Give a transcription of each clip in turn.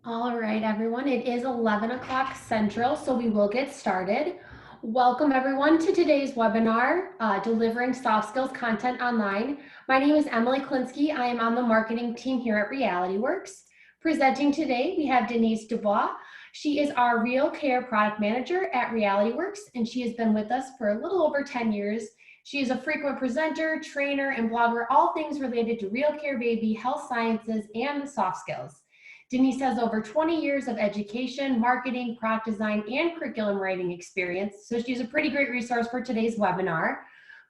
All right, everyone, it is 11 o'clock Central, so we will get started. Welcome everyone to today's webinar, Delivering Soft Skills Content Online. My name is Emily Klinsky. I am on the marketing team here at Realityworks. Presenting today, we have Denise DuBois. She is our Real Care Product Manager at Realityworks, and she has been with us for a little over 10 years. She is a frequent presenter, trainer, and blogger, all things related to real care baby, health sciences, and soft skills. Denise has over 20 years of education, marketing, product design, and curriculum writing experience, so she's a pretty great resource for today's webinar.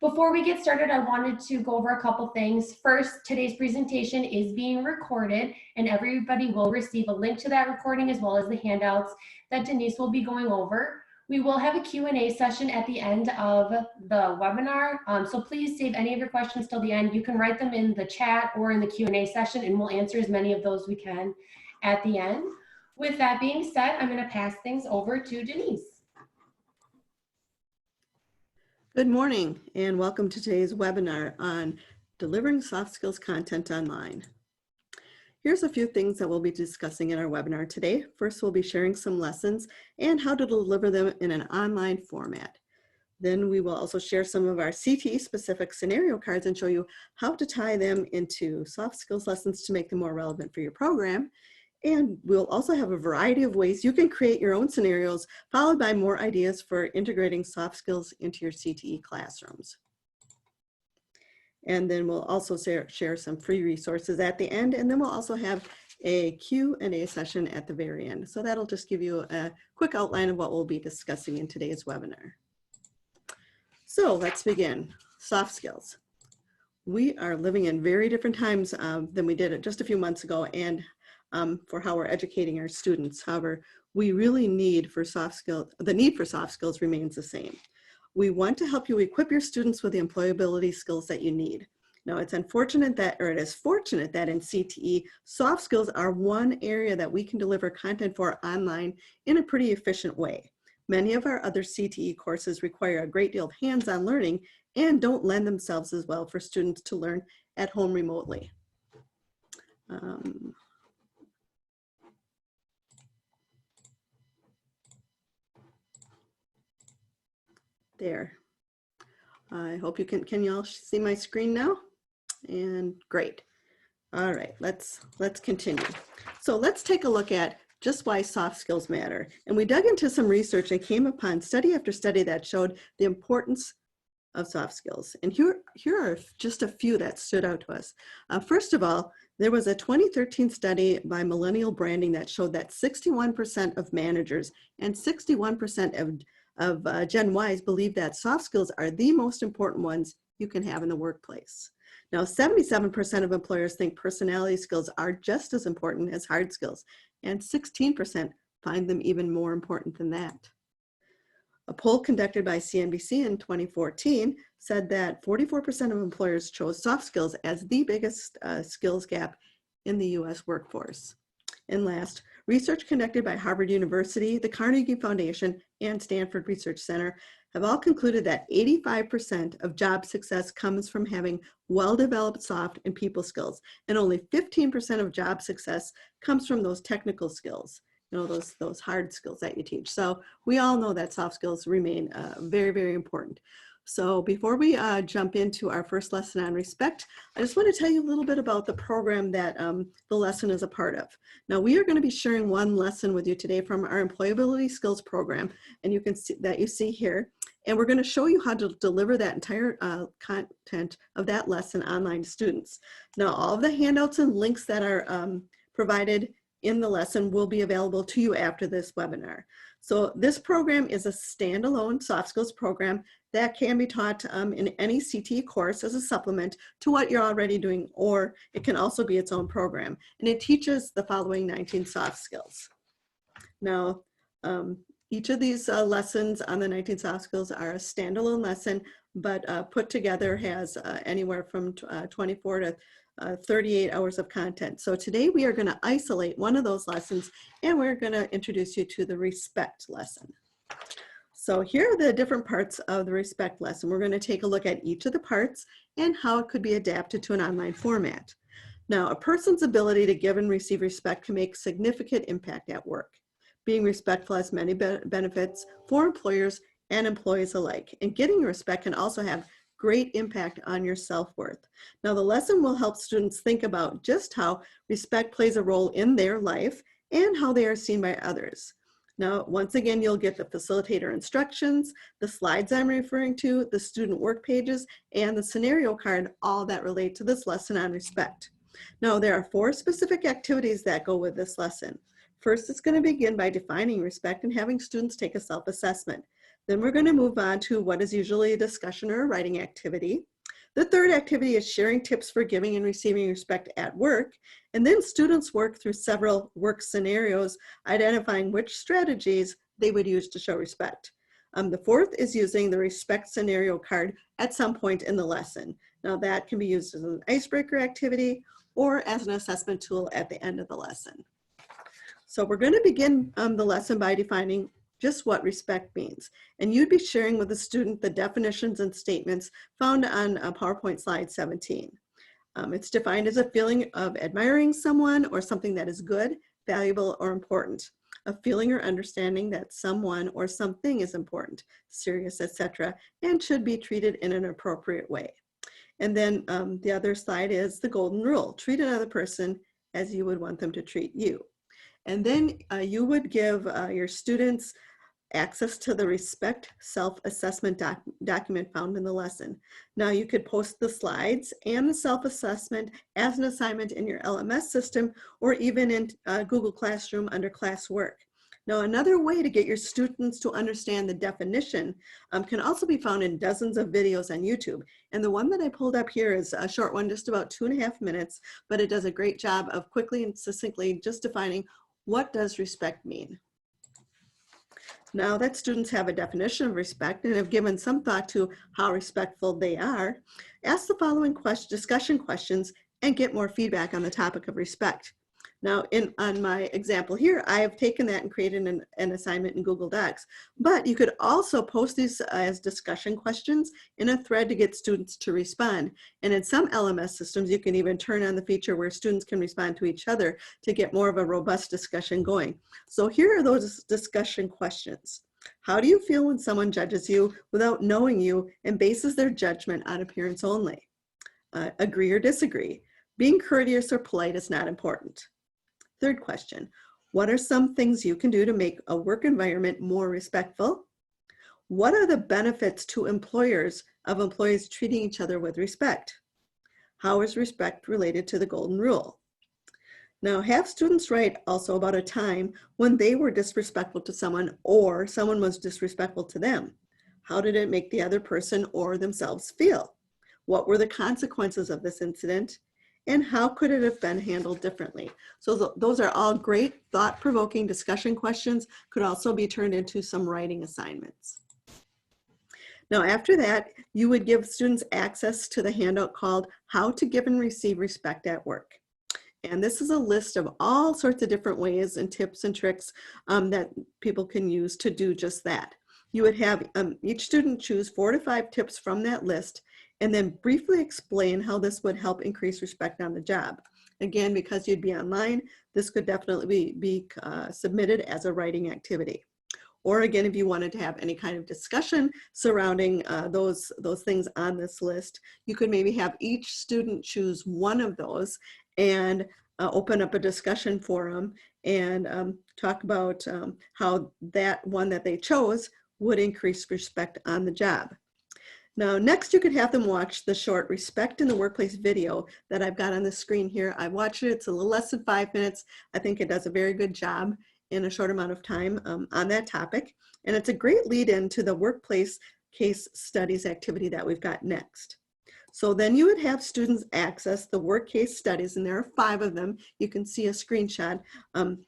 Before we get started, I wanted to go over a couple things. First, today's presentation is being recorded, and everybody will receive a link to that recording as well as the handouts that Denise will be going over. We will have a Q&A session at the end of the webinar, so please save any of your questions till the end. You can write them in the chat or in the Q&A session, and we'll answer as many of those we can at the end. With that being said, I'm going to pass things over to Denise. Good morning and welcome to today's webinar on delivering soft skills content online. Here's a few things that we'll be discussing in our webinar today. First, we'll be sharing some lessons and how to deliver them in an online format. Then we will also share some of our CTE specific scenario cards and show you how to tie them into soft skills lessons to make them more relevant for your program. And we'll also have a variety of ways you can create your own scenarios, followed by more ideas for integrating soft skills into your CTE classrooms. And then we'll also share some free resources at the end, and then we'll also have a Q&A session at the very end. So that'll just give you a quick outline of what we'll be discussing in today's webinar. So let's begin. Soft skills. We are living in very different times than we did just a few months ago, and for how we're educating our students. However, we really need for soft skills, the need for soft skills remains the same. We want to help you equip your students with the employability skills that you need. Now, it's unfortunate that, or it is fortunate that in CTE, soft skills are one area that we can deliver content for online in a pretty efficient way. Many of our other CTE courses require a great deal of hands-on learning and don't lend themselves as well for students to learn at home remotely. There. I hope you can you all see my screen now? And great. All right, let's continue. So let's take a look at just why soft skills matter. And we dug into some research and came upon study after study that showed the importance of soft skills. And here are just a few that stood out to us. First of all, there was a 2013 study by Millennial Branding that showed that 61% of managers and 61% of Gen Ys believe that soft skills are the most important ones you can have in the workplace. Now, 77% of employers think personality skills are just as important as hard skills, and 16% find them even more important than that. A poll conducted by CNBC in 2014 said that 44% of employers chose soft skills as the biggest skills gap in the US workforce. And last, research conducted by Harvard University, the Carnegie Foundation, and Stanford Research Center have all concluded that 85% of job success comes from having well-developed soft and people skills, and only 15% of job success comes from those technical skills, those hard skills that you teach. So we all know that soft skills remain very, very important. So before we jump into our first lesson on respect, I just want to tell you a little bit about the program that the lesson is a part of. Now, we are going to be sharing one lesson with you today from our Employability Skills program, and you can see that you see here. And we're going to show you how to deliver that entire content of that lesson online to students. Now, all of the handouts and links that are provided in the lesson will be available to you after this webinar. So this program is a standalone soft skills program that can be taught in any CTE course as a supplement to what you're already doing, or it can also be its own program. And it teaches the following 19 soft skills. Now, each of these lessons on the 19 soft skills are a standalone lesson, but put together has anywhere from 24 to 38 hours of content. So today we are going to isolate one of those lessons, and we're going to introduce you to the respect lesson. So here are the different parts of the respect lesson. We're going to take a look at each of the parts and how it could be adapted to an online format. Now, a person's ability to give and receive respect can make significant impact at work. Being respectful has many benefits for employers and employees alike, and getting respect can also have great impact on your self-worth. Now, the lesson will help students think about just how respect plays a role in their life and how they are seen by others. Now, once again, you'll get the facilitator instructions, the slides I'm referring to, the student work pages, and the scenario card, all that relate to this lesson on respect. Now, there are 4 specific activities that go with this lesson. First, it's going to begin by defining respect and having students take a self-assessment. Then we're going to move on to what is usually a discussion or a writing activity. The third activity is sharing tips for giving and receiving respect at work. And then students work through several work scenarios, identifying which strategies they would use to show respect. The fourth is using the respect scenario card at some point in the lesson. Now that can be used as an icebreaker activity or as an assessment tool at the end of the lesson. So we're going to begin the lesson by defining just what respect means. And you'd be sharing with the student the definitions and statements found on PowerPoint slide 17. It's defined as a feeling of admiring someone or something that is good, valuable, or important. A feeling or understanding that someone or something is important, serious, etc., and should be treated in an appropriate way. And then the other slide is the golden rule. Treat another person as you would want them to treat you. And then you would give your students access to the respect self-assessment document found in the lesson. Now you could post the slides and the self-assessment as an assignment in your LMS system or even in Google Classroom under classwork. Now another way to get your students to understand the definition can also be found in dozens of videos on YouTube. And the one that I pulled up here is a short one, just about 2.5 minutes, but it does a great job of quickly and succinctly just defining what does respect mean. Now that students have a definition of respect and have given some thought to how respectful they are, ask the following discussion questions and get more feedback on the topic of respect. Now on my example here, I have taken that and created an assignment in Google Docs, but you could also post these as discussion questions in a thread to get students to respond. And in some LMS systems, you can even turn on the feature where students can respond to each other to get more of a robust discussion going. So here are those discussion questions. How do you feel when someone judges you without knowing you and bases their judgment on appearance only? Agree or disagree? Being courteous or polite is not important. Third question, what are some things you can do to make a work environment more respectful? What are the benefits to employers of employees treating each other with respect? How is respect related to the golden rule? Now have students write also about a time when they were disrespectful to someone or someone was disrespectful to them. How did it make the other person or themselves feel? What were the consequences of this incident? And how could it have been handled differently? So those are all great thought-provoking discussion questions, could also be turned into some writing assignments. Now after that, you would give students access to the handout called How to Give and Receive Respect at Work. And this is a list of all sorts of different ways and tips and tricks that people can use to do just that. You would have each student choose 4 to 5 tips from that list and then briefly explain how this would help increase respect on the job. Again, because you'd be online, this could definitely be submitted as a writing activity. Or again, if you wanted to have any kind of discussion surrounding those things on this list, you could maybe have each student choose one of those and open up a discussion forum and talk about how that one that they chose would increase respect on the job. Now, next you could have them watch the short Respect in the Workplace video that I've got on the screen here. I watched it, it's a little less than 5 minutes. I think it does a very good job in a short amount of time on that topic. And it's a great lead in to the workplace case studies activity that we've got next. So then you would have students access the work case studies, and there are 5 of them. You can see a screenshot on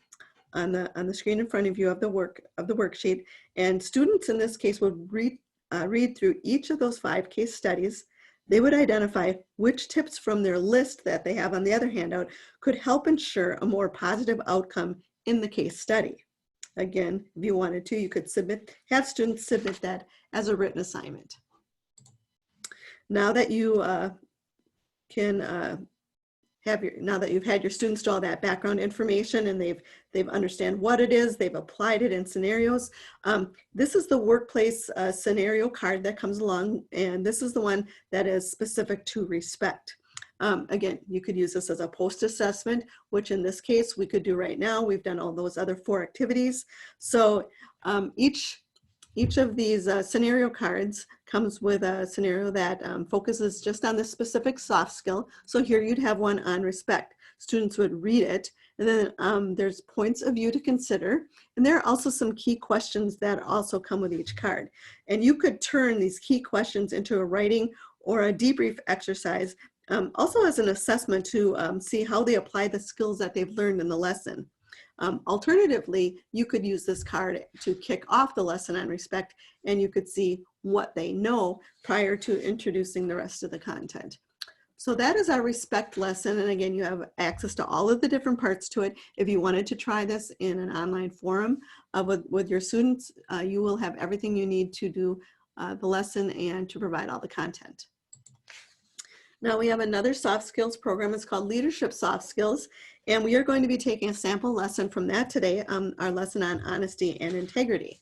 the screen in front of you of the worksheet. And students in this case would read through each of those 5 case studies. They would identify which tips from their list that they have on the other handout could help ensure a more positive outcome in the case study. Again, if you wanted to, you could have students submit that as a written assignment. Now that you can now that you've had your students do all that background information and they've understand what it is, they've applied it in scenarios. This is the workplace scenario card that comes along, and this is the one that is specific to respect. Again, you could use this as a post-assessment, which in this case we could do right now. We've done all those other 4 activities. So each of these scenario cards comes with a scenario that focuses just on the specific soft skill. So here you'd have one on respect. Students would read it, and then there's points of view to consider. And there are also some key questions that also come with each card. And you could turn these key questions into a writing or a debrief exercise, also as an assessment to see how they apply the skills that they've learned in the lesson. Alternatively, you could use this card to kick off the lesson on respect, and you could see what they know prior to introducing the rest of the content. So that is our respect lesson. And again, you have access to all of the different parts to it. If you wanted to try this in an online forum with your students, you will have everything you need to do the lesson and to provide all the content. Now we have another soft skills program. It's called Leadership Soft Skills. And we are going to be taking a sample lesson from that today, our lesson on honesty and integrity.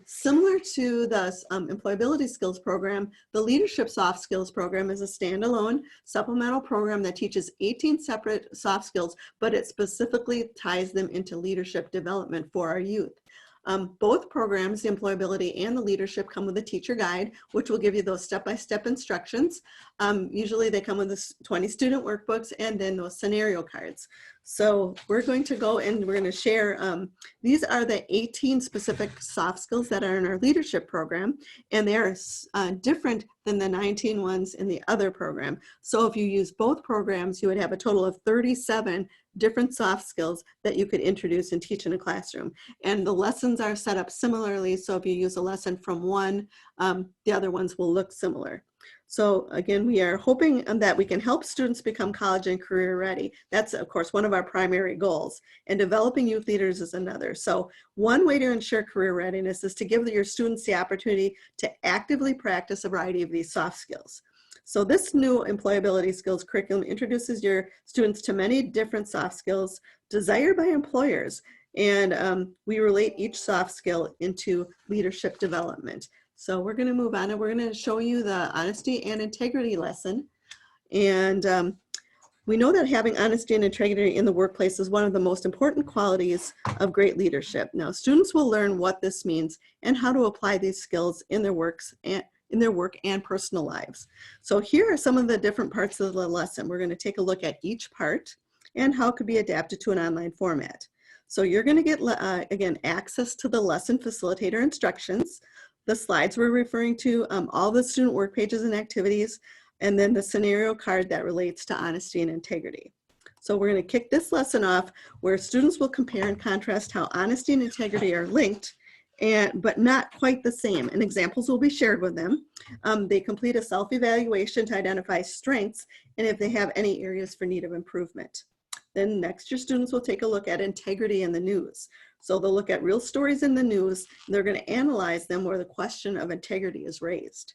Similar to the Employability Skills program, the Leadership Soft Skills program is a standalone supplemental program that teaches 18 separate soft skills, but it specifically ties them into leadership development for our youth. Both programs, the Employability and the Leadership, come with a teacher guide, which will give you those step-by-step instructions. Usually they come with the 20 student workbooks and then those scenario cards. So we're going to go and we're going to share, these are the 18 specific soft skills that are in our leadership program, and they are different than the 19 ones in the other program. So if you use both programs, you would have a total of 37 different soft skills that you could introduce and teach in a classroom. And the lessons are set up similarly, so if you use a lesson from one, the other ones will look similar. So again, we are hoping that we can help students become college and career ready. That's, of course, one of our primary goals. And developing youth leaders is another. So one way to ensure career readiness is to give your students the opportunity to actively practice a variety of these soft skills. So this new employability skills curriculum introduces your students to many different soft skills desired by employers. And we relate each soft skill into leadership development. So we're going to move on and we're going to show you the honesty and integrity lesson. And we know that having honesty and integrity in the workplace is one of the most important qualities of great leadership. Now, students will learn what this means and how to apply these skills in their work and personal lives. So here are some of the different parts of the lesson. We're going to take a look at each part and how it could be adapted to an online format. So you're going to get, again, access to the lesson facilitator instructions, the slides we're referring to, all the student work pages and activities, and then the scenario card that relates to honesty and integrity. So we're going to kick this lesson off where students will compare and contrast how honesty and integrity are linked, but not quite the same. And examples will be shared with them. They complete a self-evaluation to identify strengths and if they have any areas for need of improvement. Then next, your students will take a look at integrity in the news. So they'll look at real stories in the news, and they're going to analyze them where the question of integrity is raised.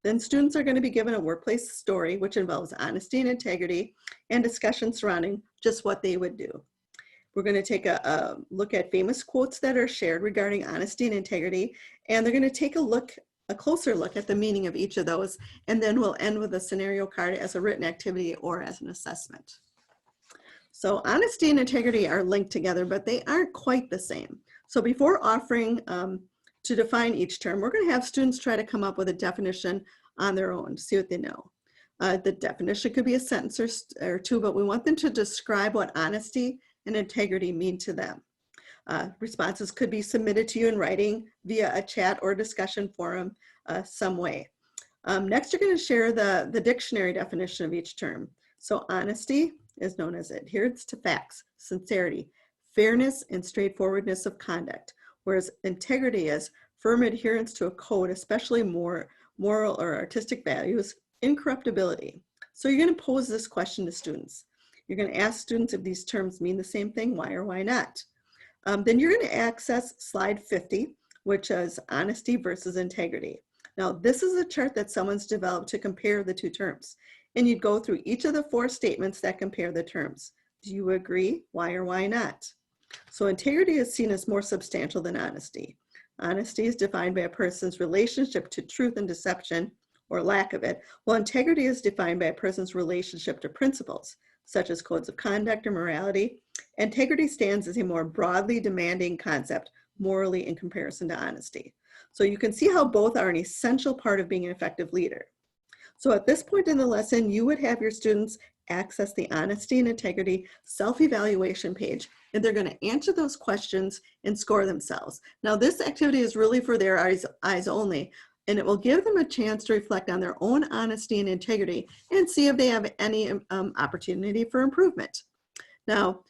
Then students are going to be given a workplace story, which involves honesty and integrity and discussion surrounding just what they would do. We're going to take a look at famous quotes that are shared regarding honesty and integrity, and they're going to take a closer look at the meaning of each of those, and then we'll end with a scenario card as a written activity or as an assessment. So honesty and integrity are linked together, but they aren't quite the same. So before offering to define each term, we're going to have students try to come up with a definition on their own to see what they know. The definition could be a sentence or two, but we want them to describe what honesty and integrity mean to them. Responses could be submitted to you in writing via a chat or discussion forum some way. Next, you're going to share the dictionary definition of each term. So honesty is known as adherence to facts, sincerity, fairness, and straightforwardness of conduct, whereas integrity is firm adherence to a code, especially moral or artistic values, incorruptibility. So you're going to pose this question to students. You're going to ask students if these terms mean the same thing, why or why not. Then you're going to access slide 50, which is honesty versus integrity. Now, this is a chart that someone's developed to compare the two terms. and you'd go through each of the 4 statements that compare the terms. Do you agree? Why or why not? So integrity is seen as more substantial than honesty. Honesty is defined by a person's relationship to truth and deception, or lack of it, while integrity is defined by a person's relationship to principles, such as codes of conduct or morality. Integrity stands as a more broadly demanding concept, morally in comparison to honesty. So you can see how both are an essential part of being an effective leader. So at this point in the lesson, you would have your students access the honesty and integrity self-evaluation page, and they're going to answer those questions and score themselves. Now, this activity is really for their eyes only, and it will give them a chance to reflect on their own honesty and integrity and see if they have any opportunity for improvement. Now,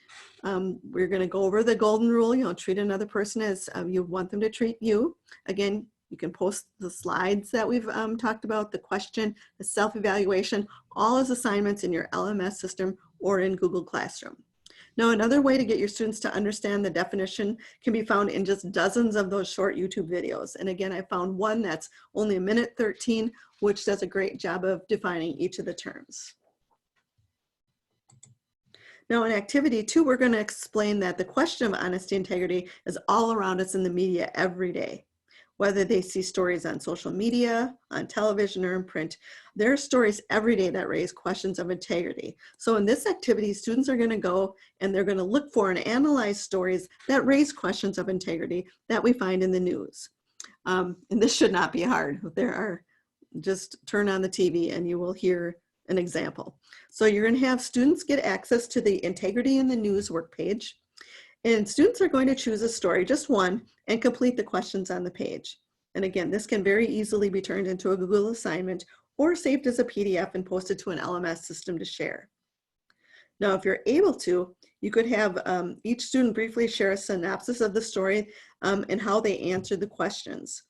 we're going to go over the golden rule, treat another person as you want them to treat you. Again, you can post the slides that we've talked about, the question, the self-evaluation, all as assignments in your LMS system or in Google Classroom. Now, another way to get your students to understand the definition can be found in just dozens of those short YouTube videos. And again, I found one that's only 1:13, which does a great job of defining each of the terms. Now in activity 2, we're going to explain that the question of honesty and integrity is all around us in the media every day. Whether they see stories on social media, on television, or in print, there are stories every day that raise questions of integrity. So in this activity, students are going to go and they're going to look for and analyze stories that raise questions of integrity that we find in the news. And this should not be hard. Just turn on the TV and you will hear an example. So you're going to have students get access to the Integrity in the News work page. And students are going to choose a story, just one, and complete the questions on the page. And again, this can very easily be turned into a Google assignment or saved as a PDF and posted to an LMS system to share. Now, if you're able to, you could have each student briefly share a synopsis of the story and how they answered the questions.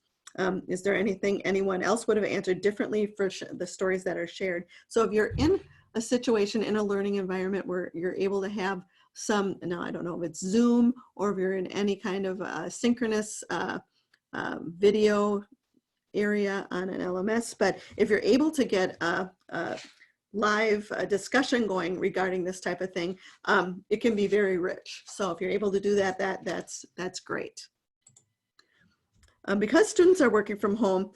Is there anything anyone else would have answered differently for the stories that are shared? So if you're in a situation in a learning environment where you're able to have now I don't know if it's Zoom or if you're in any kind of synchronous video area on an LMS, but if you're able to get a live discussion going regarding this type of thing, it can be very rich. So if you're able to do that, that's great. Because students are working from home,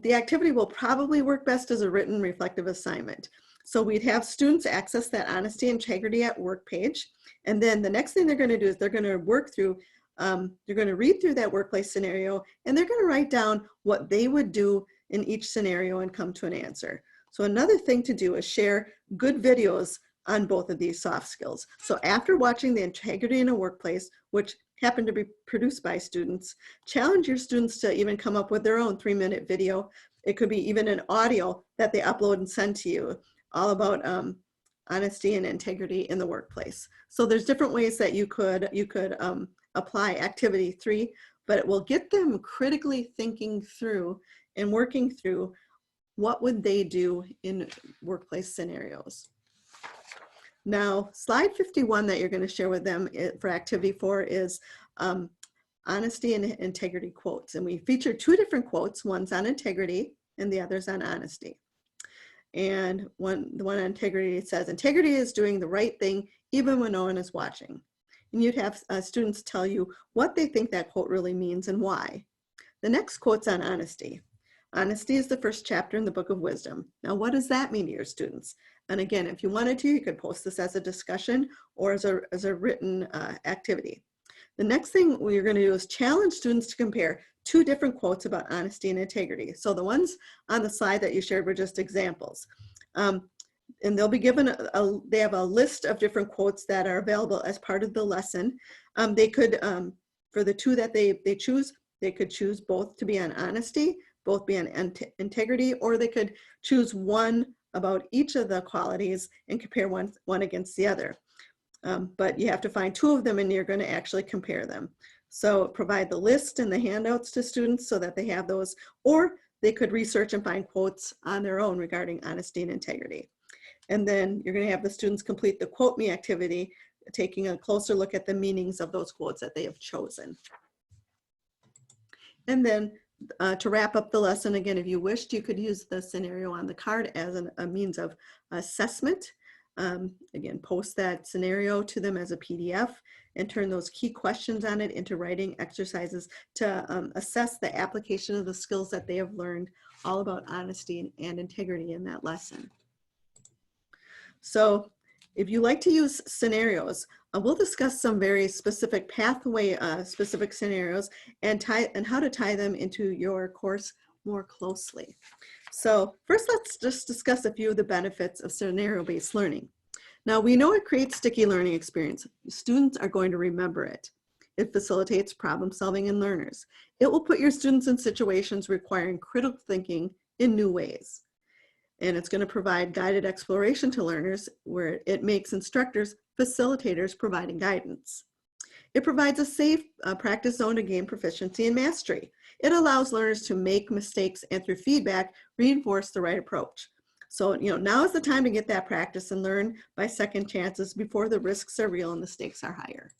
the activity will probably work best as a written reflective assignment. So we'd have students access that honesty and integrity at work page. And then the next thing they're going to do is they're going to work through, they're going to read through that workplace scenario, and they're going to write down what they would do in each scenario and come to an answer. So another thing to do is share good videos on both of these soft skills. So after watching the Integrity in a Workplace, which happened to be produced by students, challenge your students to even come up with their own 3-minute video. It could be even an audio that they upload and send to you, all about honesty and integrity in the workplace. So there's different ways that you could apply activity 3, but it will get them critically thinking through and working through what would they do in workplace scenarios. Now, slide 51 that you're going to share with them for activity 4 is honesty and integrity quotes. And we feature 2 different quotes. One's on integrity and the other's on honesty. And the one on integrity, it says, integrity is doing the right thing even when no one is watching. And you'd have students tell you what they think that quote really means and why. The next quote's on honesty. Honesty is the first chapter in the Book of Wisdom. Now, what does that mean to your students? And again, if you wanted to, you could post this as a discussion or as a written activity. The next thing we're going to do is challenge students to compare 2 different quotes about honesty and integrity. So the ones on the slide that you shared were just examples. And they'll be given, they have a list of different quotes that are available as part of the lesson. They could, for the 2 that they choose, they could choose both to be on honesty, both be on integrity, or they could choose one about each of the qualities and compare one against the other. But you have to find 2 of them and you're going to actually compare them. So provide the list and the handouts to students so that they have those, or they could research and find quotes on their own regarding honesty and integrity. And then you're going to have the students complete the Quote Me activity, taking a closer look at the meanings of those quotes that they have chosen. And then to wrap up the lesson, again, if you wished, you could use the scenario on the card as a means of assessment. Again, post that scenario to them as a PDF and turn those key questions on it into writing exercises to assess the application of the skills that they have learned, all about honesty and integrity in that lesson. So if you like to use scenarios, we'll discuss some very specific pathway specific scenarios and how to tie them into your course more closely. So first, let's just discuss a few of the benefits of scenario-based learning. Now, we know it creates sticky learning experience. Students are going to remember it. It facilitates problem solving in learners. It will put your students in situations requiring critical thinking in new ways. And it's going to provide guided exploration to learners, where it makes instructors facilitators providing guidance. It provides a safe practice zone to gain proficiency and mastery. It allows learners to make mistakes and through feedback, reinforce the right approach. So, now is the time to get that practice and learn by second chances before the risks are real and the stakes are higher.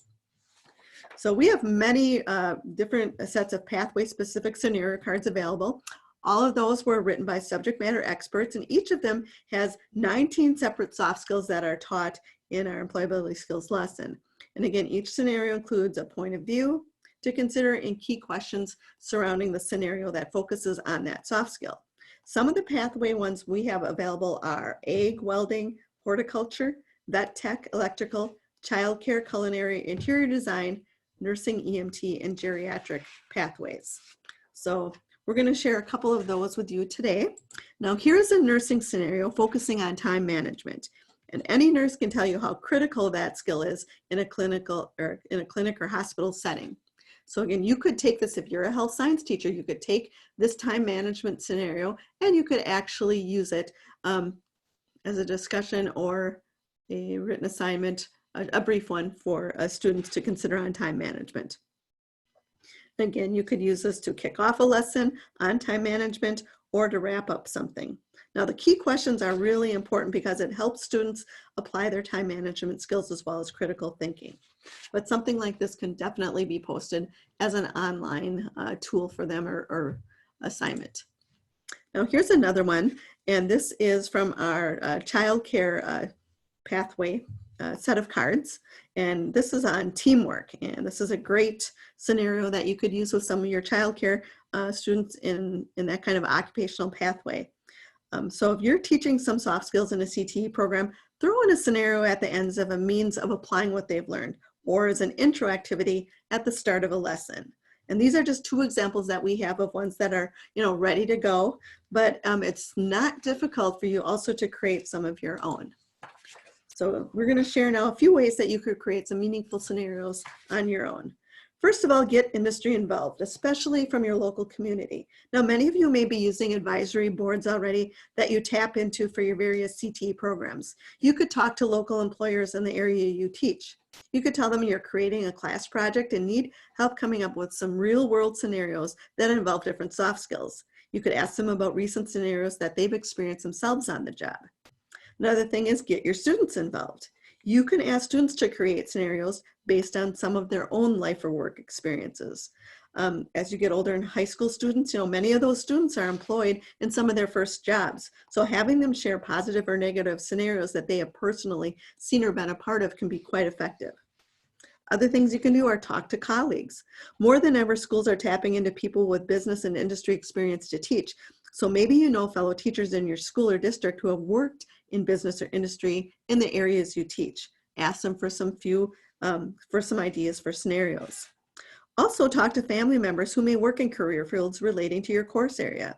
So we have many different sets of pathway specific scenario cards available. All of those were written by subject matter experts, and each of them has 19 separate soft skills that are taught in our employability skills lesson. And again, each scenario includes a point of view to consider and key questions surrounding the scenario that focuses on that soft skill. Some of the pathway ones we have available are ag, welding, horticulture, vet tech, electrical, childcare, culinary, interior design, nursing, EMT, and geriatric pathways. So we're going to share a couple of those with you today. Now, here's a nursing scenario focusing on time management. And any nurse can tell you how critical that skill is in a clinic or hospital setting. So again, you could take this, if you're a health science teacher, you could take this time management scenario and you could actually use it as a discussion or a written assignment, a brief one for students to consider on time management. Again, you could use this to kick off a lesson on time management or to wrap up something. Now, the key questions are really important because it helps students apply their time management skills as well as critical thinking. But something like this can definitely be posted as an online tool for them or assignment. Now, here's another one, and this is from our childcare pathway set of cards, and this is on teamwork, and this is a great scenario that you could use with some of your childcare students in that kind of occupational pathway. So if you're teaching some soft skills in a CTE program, throw in a scenario at the ends of a means of applying what they've learned, or as an intro activity at the start of a lesson. And these are just two examples that we have of ones that are, ready to go, but it's not difficult for you also to create some of your own. So we're going to share now a few ways that you could create some meaningful scenarios on your own. First of all, get industry involved, especially from your local community. Now, many of you may be using advisory boards already that you tap into for your various CTE programs. You could talk to local employers in the area you teach. You could tell them you're creating a class project and need help coming up with some real world scenarios that involve different soft skills. You could ask them about recent scenarios that they've experienced themselves on the job. Another thing is get your students involved. You can ask students to create scenarios based on some of their own life or work experiences. As you get older in high school students, many of those students are employed in some of their first jobs. So having them share positive or negative scenarios that they have personally seen or been a part of can be quite effective. Other things you can do are talk to colleagues. More than ever, schools are tapping into people with business and industry experience to teach. So maybe fellow teachers in your school or district who have worked in business or industry in the areas you teach. Ask them for some ideas for scenarios. Also talk to family members who may work in career fields relating to your course area.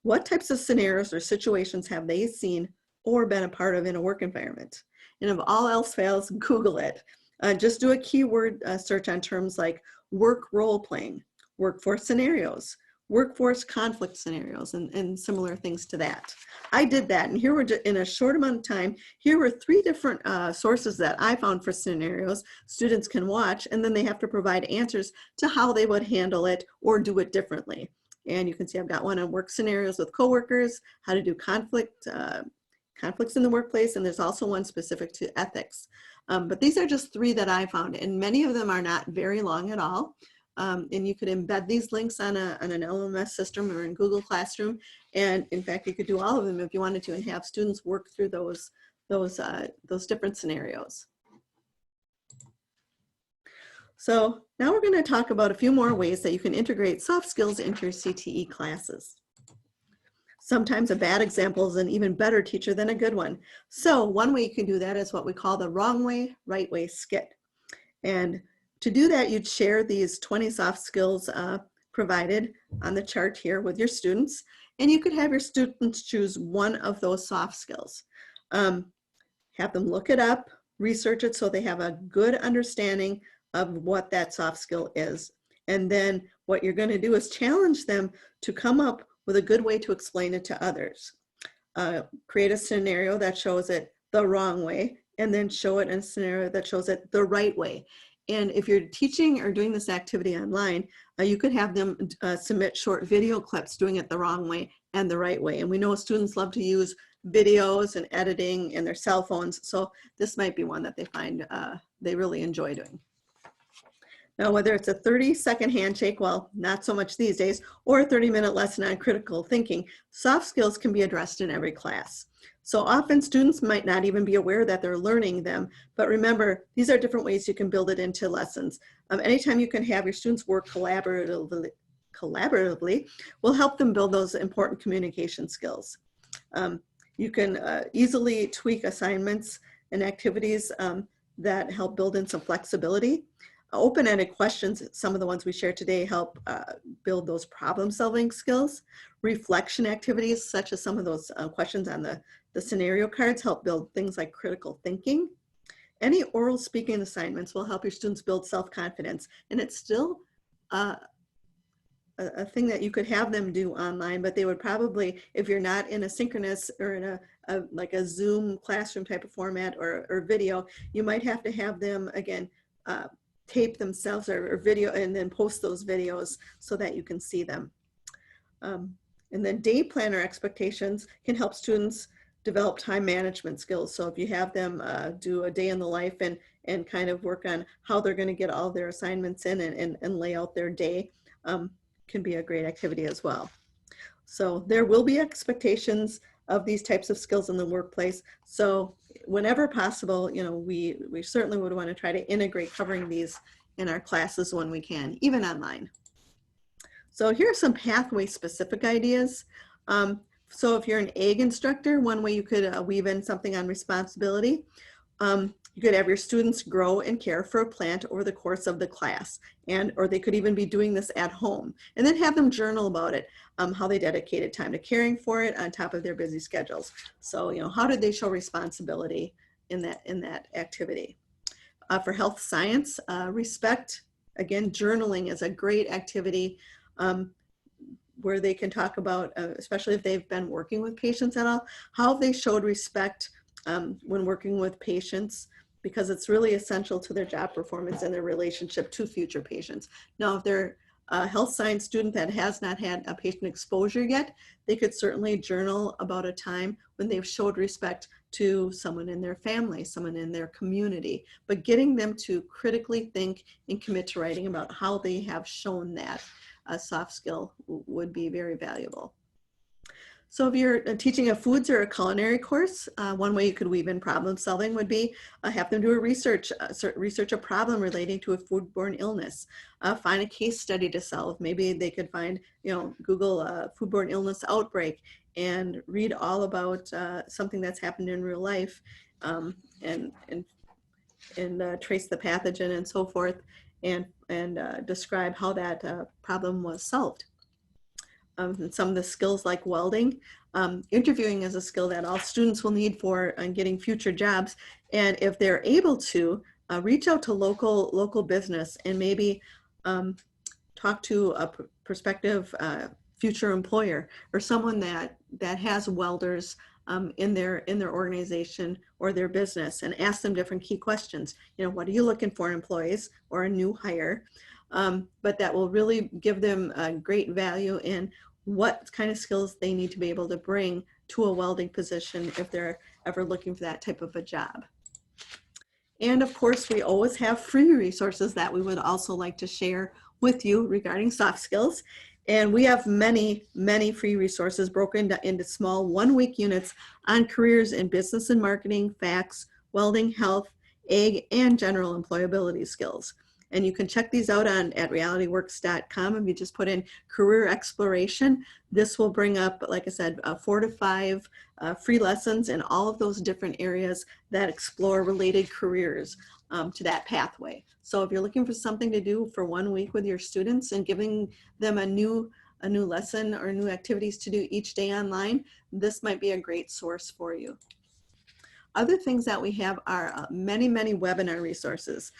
What types of scenarios or situations have they seen or been a part of in a work environment? And if all else fails, Google it. Just do a keyword search on terms like work role playing, workforce scenarios, workforce conflict scenarios, and similar things to that. I did that, and here in a short amount of time, here were 3 different sources that I found for scenarios students can watch, and then they have to provide answers to how they would handle it or do it differently. And you can see I've got one on work scenarios with coworkers, how to do conflicts in the workplace, and there's also one specific to ethics. But these are just 3 that I found, and many of them are not very long at all. And you could embed these links on an LMS system or in Google Classroom. And in fact, you could do all of them if you wanted to and have students work through those different scenarios. So now we're going to talk about a few more ways that you can integrate soft skills into your CTE classes. Sometimes a bad example is an even better teacher than a good one. So one way you can do that is what we call the wrong way, right way skit. And to do that, you'd share these 20 soft skills provided on the chart here with your students. And you could have your students choose one of those soft skills. Have them look it up, research it so they have a good understanding of what that soft skill is. And then what you're going to do is challenge them to come up with a good way to explain it to others. Create a scenario that shows it the wrong way, and then show it in a scenario that shows it the right way. And if you're teaching or doing this activity online, you could have them submit short video clips doing it the wrong way and the right way. And we know students love to use videos and editing and their cell phones, so this might be one that they find they really enjoy doing. Now, whether it's a 30-second handshake, well, not so much these days, or a 30-minute lesson on critical thinking, soft skills can be addressed in every class. So often students might not even be aware that they're learning them, but remember, these are different ways you can build it into lessons. Anytime you can have your students work collaboratively will help them build those important communication skills. You can easily tweak assignments and activities that help build in some flexibility. Open-ended questions, some of the ones we shared today, help build those problem-solving skills. Reflection activities, such as some of those questions on the scenario cards, help build things like critical thinking. Any oral speaking assignments will help your students build self-confidence, and it's still a thing that you could have them do online, but they would probably, if you're not in a synchronous or in like a Zoom classroom type of format or video, you might have to have them, again, tape themselves or video and then post those videos so that you can see them. And then day planner expectations can help students develop time management skills. So if you have them do a day in the life and kind of work on how they're going to get all their assignments in and lay out their day, can be a great activity as well. So there will be expectations of these types of skills in the workplace. So whenever possible, you know, we certainly would want to try to integrate covering these in our classes when we can, even online. So here are some pathway specific ideas. So if you're an ag instructor, one way you could weave in something on responsibility. You could have your students grow and care for a plant over the course of the class, or they could even be doing this at home, and then have them journal about it, how they dedicated time to caring for it on top of their busy schedules. So, you know, how did they show responsibility in that activity? For health science, respect, again, journaling is a great activity where they can talk about, especially if they've been working with patients at all, how they showed respect when working with patients, because it's really essential to their job performance and their relationship to future patients. Now, if they're a health science student that has not had a patient exposure yet, they could certainly journal about a time when they've showed respect to someone in their family, someone in their community, but getting them to critically think and commit to writing about how they have shown that a soft skill would be very valuable. So if you're teaching a foods or a culinary course, one way you could weave in problem solving would be have them do a research a problem relating to a foodborne illness. Find a case study to solve. Maybe they could find, you know, Google foodborne illness outbreak and read all about something that's happened in real life, and trace the pathogen and so forth, and describe how that problem was solved. And some of the skills like welding. Interviewing is a skill that all students will need for getting future jobs. And if they're able to, reach out to local business and maybe talk to a prospective future employer or someone that has welders in their organization or their business, and ask them different key questions. You know, what are you looking for in employees or a new hire? But that will really give them great value in what kind of skills they need to be able to bring to a welding position if they're ever looking for that type of a job. And of course, we always have free resources that we would also like to share with you regarding soft skills. And we have many, many free resources broken into small 1-week units on careers in business and marketing, facts, welding, health, ag, and general employability skills. And you can check these out at realityworks.com. If you just put in career exploration, this will bring up, like I said, 4 to 5 free lessons in all of those different areas that explore related careers to that pathway. So if you're looking for something to do for 1 week with your students and giving them a new lesson or new activities to do each day online, this might be a great source for you. Other things that we have are many, many webinar resources.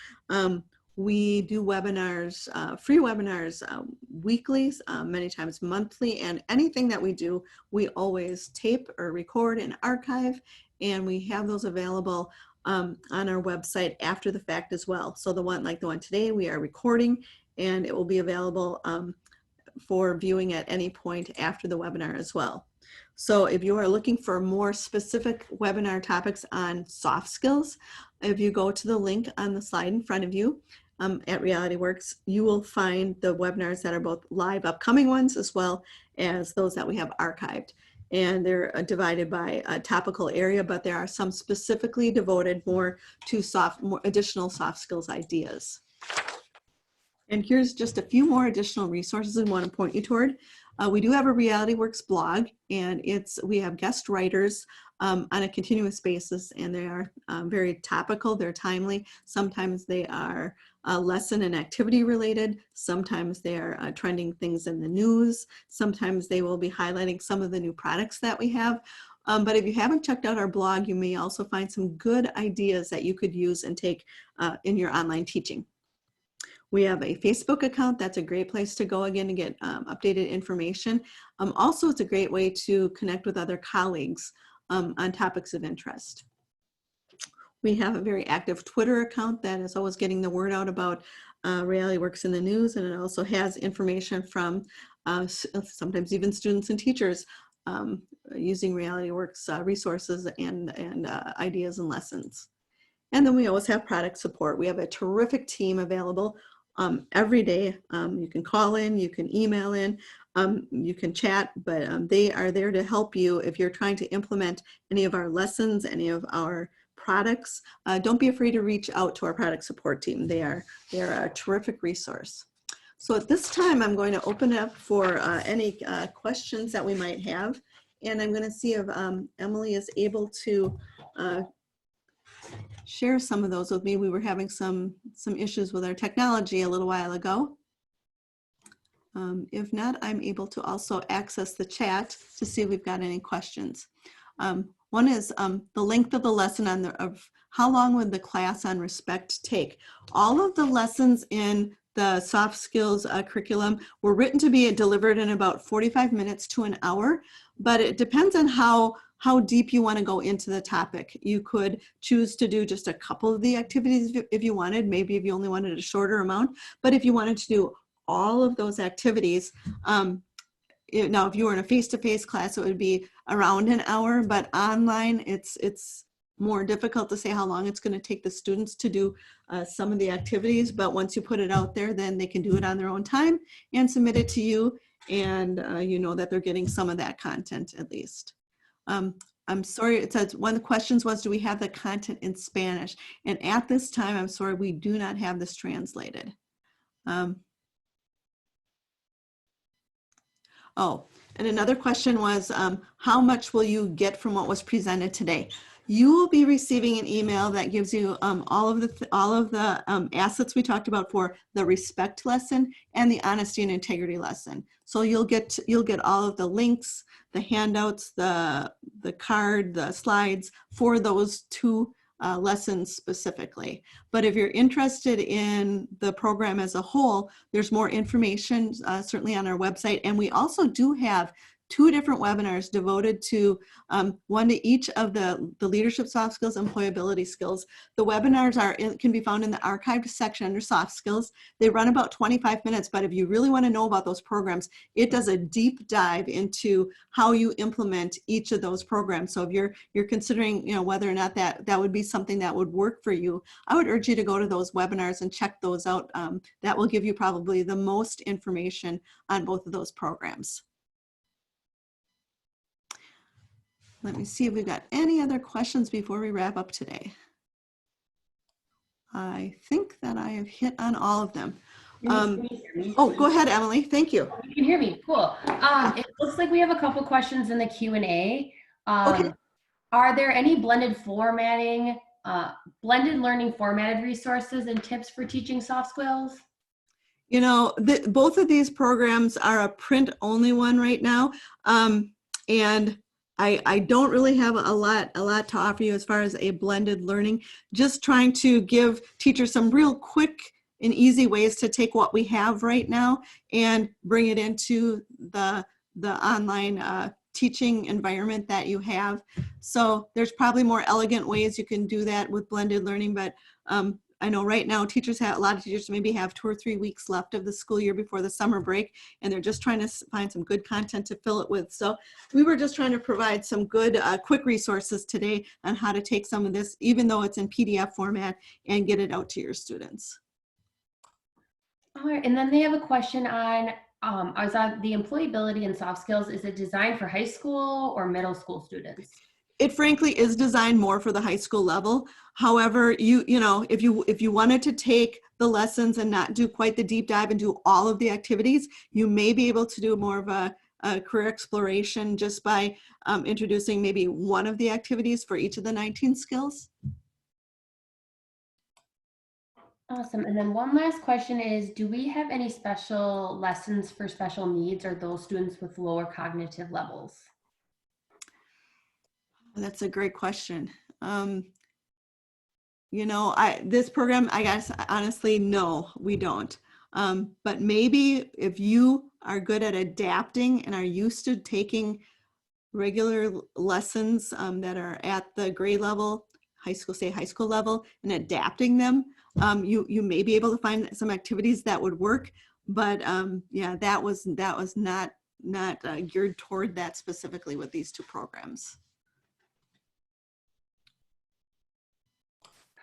We do webinars, free webinars weekly, many times monthly, and anything that we do, we always tape or record and archive, and we have those available on our website after the fact as well. So the one today, we are recording, and it will be available for viewing at any point after the webinar as well. So if you are looking for more specific webinar topics on soft skills, if you go to the link on the slide in front of you at RealityWorks, you will find the webinars that are both live upcoming ones as well as those that we have archived. And they're divided by a topical area, but there are some specifically devoted more to more additional soft skills ideas. And here's just a few more additional resources we want to point you toward. We do have a RealityWorks blog, and we have guest writers on a continuous basis, and they are very topical, they're timely. Sometimes they are lesson and activity related. Sometimes they are trending things in the news. Sometimes they will be highlighting some of the new products that we have. But if you haven't checked out our blog, you may also find some good ideas that you could use and take in your online teaching. We have a Facebook account. That's a great place to go again to get updated information. Also, it's a great way to connect with other colleagues on topics of interest. We have a very active Twitter account that is always getting the word out about RealityWorks in the news, and it also has information from sometimes even students and teachers using RealityWorks resources and ideas and lessons. And then we always have product support. We have a terrific team available every day. You can call in, you can email in, you can chat, but they are there to help you if you're trying to implement any of our lessons, any of our products. Don't be afraid to reach out to our product support team. They are a terrific resource. So at this time, I'm going to open up for any questions that we might have. And I'm going to see if Emily is able to share some of those with me. We were having some issues with our technology a little while ago. If not, I'm able to also access the chat to see if we've got any questions. One is the length of the lesson of how long would the class on respect take? All of the lessons in the soft skills curriculum were written to be delivered in about 45 minutes to an hour, but it depends on how deep you want to go into the topic. You could choose to do just a couple of the activities if you wanted, maybe if you only wanted a shorter amount, but if you wanted to do all of those activities, now if you were in a face-to-face class, it would be around an hour, but online it's more difficult to say how long it's going to take the students to do some of the activities, but once you put it out there, then they can do it on their own time and submit it to you, and you know that they're getting some of that content at least. I'm sorry, it says one of the questions was, do we have the content in Spanish? And at this time, I'm sorry, we do not have this translated. Oh, and another question was, how much will you get from what was presented today? You will be receiving an email that gives you all of the assets we talked about for the respect lesson and the honesty and integrity lesson. So you'll get all of the links, the handouts, the card, the slides for those two lessons specifically. But if you're interested in the program as a whole, there's more information certainly on our website, and we also do have 2 different webinars devoted to one to each of the leadership soft skills, employability skills. The webinars can be found in the archived section under soft skills. They run about 25 minutes, but if you really want to know about those programs, it does a deep dive into how you implement each of those programs. So if you're considering, you know, whether or not that would be something that would work for you, I would urge you to go to those webinars and check those out. That will give you probably the most information on both of those programs. Let me see if we've got any other questions before we wrap up today. I think that I have hit on all of them. Oh, go ahead, Emily. Thank you. You can hear me. Cool. It looks like we have a couple questions in the Q&A. Okay. Are there any blended learning formatted resources and tips for teaching soft skills? You know, both of these programs are a print-only one right now, and I don't really have a lot to offer you as far as a blended learning. Just trying to give teachers some real quick and easy ways to take what we have right now and bring it into the online teaching environment that you have. So there's probably more elegant ways you can do that with blended learning, but I know right now a lot of teachers maybe have 2 or 3 weeks left of the school year before the summer break, and they're just trying to find some good content to fill it with. So we were just trying to provide some good quick resources today on how to take some of this, even though it's in PDF format, and get it out to your students. All right, and then they have a question on the employability and soft skills. Is it designed for high school or middle school students? It frankly is designed more for the high school level. However, you know, if you wanted to take the lessons and not do quite the deep dive and do all of the activities, you may be able to do more of a career exploration just by introducing maybe one of the activities for each of the 19 skills. Awesome. And then one last question is, do we have any special lessons for special needs or those students with lower cognitive levels? That's a great question. You know, this program, I guess, honestly, no, we don't. But maybe if you are good at adapting and are used to taking regular lessons that are at the grade level, high school level, and adapting them, you may be able to find some activities that would work. But yeah, that was not geared toward that specifically with these 2 programs.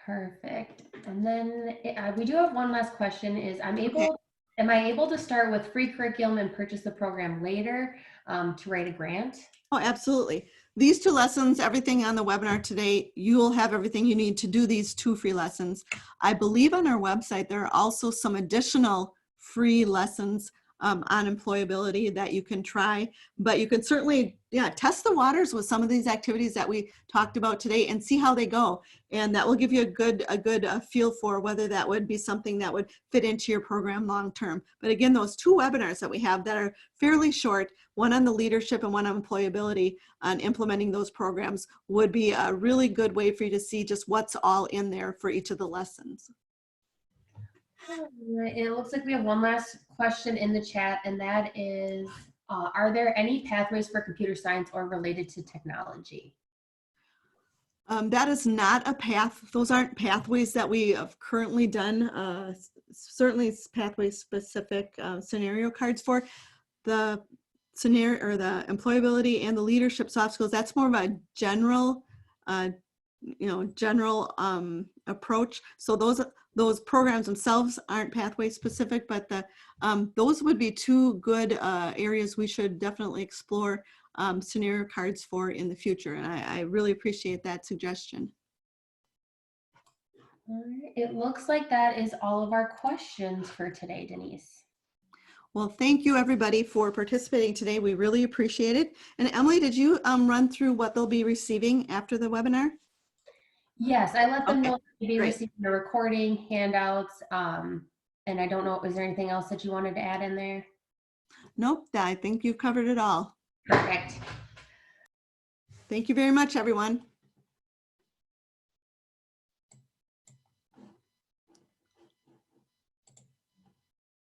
Perfect. And then we do have one last question is, am I able to start with free curriculum and purchase the program later to write a grant? Oh, absolutely. These 2 lessons, everything on the webinar today, you will have everything you need to do these 2 free lessons. I believe on our website, there are also some additional free lessons on employability that you can try, but you can certainly, yeah, test the waters with some of these activities that we talked about today and see how they go. And that will give you a good feel for whether that would be something that would fit into your program long term. But again, those 2 webinars that we have that are fairly short, one on the leadership and one on employability, on implementing those programs, would be a really good way for you to see just what's all in there for each of the lessons. It looks like we have one last question in the chat, and that is, are there any pathways for computer science or related to technology? That is not a path. Those aren't pathways that we have currently done. Certainly pathway specific scenario cards for the scenario or the employability and the leadership soft skills. That's more of a general, general approach. So those programs themselves aren't pathway specific, but those would be 2 good areas we should definitely explore scenario cards for in the future. And I really appreciate that suggestion. All right. It looks like that is all of our questions for today, Denise. Well, thank you everybody for participating today. We really appreciate it. And Emily, did you run through what they'll be receiving after the webinar? Yes, I let them Okay, know they'll be great. receiving a recording, handouts, and I don't know, is there anything else that you wanted to add in there? Nope, I think you've covered it all. Perfect. Thank you very much, everyone.